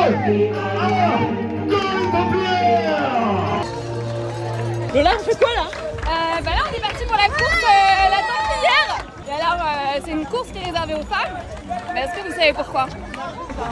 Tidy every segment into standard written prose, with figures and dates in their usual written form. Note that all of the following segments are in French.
Lola, on fait quoi là? Là on est parti pour la course la Templière. Et alors c'est une course qui est réservée aux femmes. Mais est-ce que vous savez pourquoi?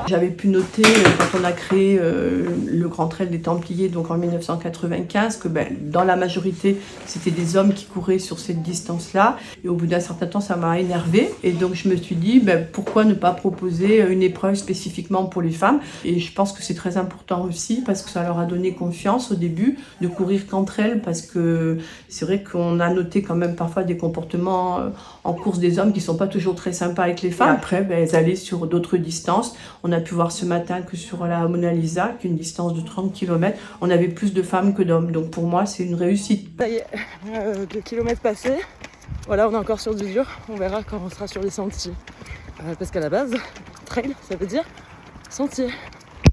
J'avais pu noter quand on a créé le Grand Trail des Templiers donc en 1995 que dans la majorité c'était des hommes qui couraient sur cette distance-là et au bout d'un certain temps ça m'a énervée et donc je me suis dit pourquoi ne pas proposer une épreuve spécifiquement pour les femmes et je pense que c'est très important aussi parce que ça leur a donné confiance au début de courir qu'entre elles parce que c'est vrai qu'on a noté quand même parfois des comportements en course des hommes qui sont pas toujours très sympas avec les femmes. Et après elles allaient sur d'autres distances. On a pu voir ce matin que sur la Mona Lisa, qu'une distance de 30 km, on avait plus de femmes que d'hommes. Donc pour moi, c'est une réussite. Ça y est, 2 kilomètres passés. Voilà, on est encore sur du dur. On verra quand on sera sur les sentiers. Parce qu'à la base, trail, ça veut dire sentier.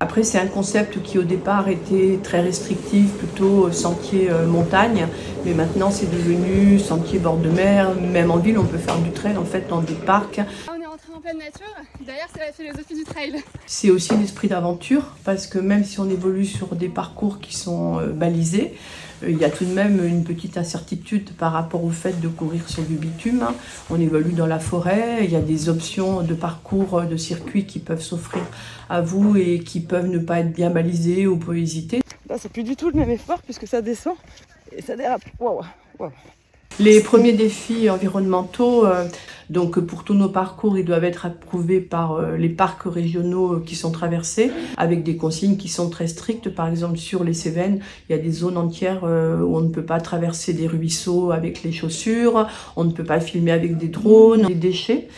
Après, c'est un concept qui au départ était très restrictif, plutôt sentier montagne. Mais maintenant, c'est devenu sentier bord de mer. Même en ville, on peut faire du trail en fait dans des parcs. On est rentré en pleine nature. D'ailleurs, c'est la philosophie du trail. C'est aussi l'esprit d'aventure parce que même si on évolue sur des parcours qui sont balisés, il y a tout de même une petite incertitude par rapport au fait de courir sur du bitume. On évolue dans la forêt, il y a des options de parcours, de circuits qui peuvent s'offrir à vous et qui peuvent ne pas être bien balisés ou peut hésiter. Là, c'est plus du tout le même effort puisque ça descend et ça dérape. Waouh, waouh. Les premiers défis environnementaux, donc pour tous nos parcours, ils doivent être approuvés par les parcs régionaux qui sont traversés, avec des consignes qui sont très strictes. Par exemple, sur les Cévennes, il y a des zones entières où on ne peut pas traverser des ruisseaux avec les chaussures, on ne peut pas filmer avec des drones, des déchets.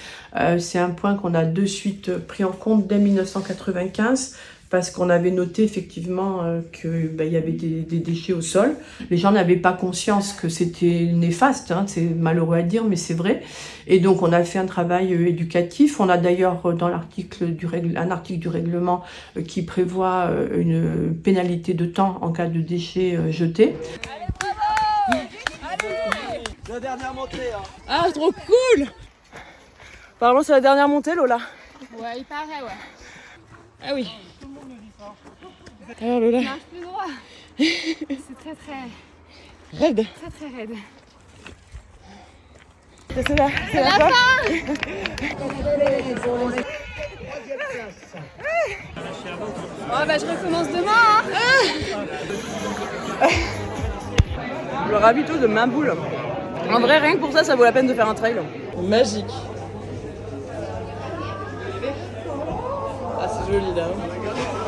C'est un point qu'on a de suite pris en compte dès 1995. Parce qu'on avait noté effectivement qu'il y avait des déchets au sol. Les gens n'avaient pas conscience que c'était néfaste, c'est malheureux à dire, mais c'est vrai. Et donc on a fait un travail éducatif. On a d'ailleurs dans l'article un article du règlement qui prévoit une pénalité de temps en cas de déchets jetés. Allez, bravo! Allez! La dernière montée. Ah, trop cool! Apparemment, c'est la dernière montée, Lola. Ouais, il paraît, ouais. Ah oui. Alors, Lola. Marche plus droit. C'est très Raide. très raide. C'est là. C'est la fin. Je recommence demain. Le ravito de Maboule. En vrai, rien que pour ça, ça vaut la peine de faire un trail. Magique. Ah, c'est joli là.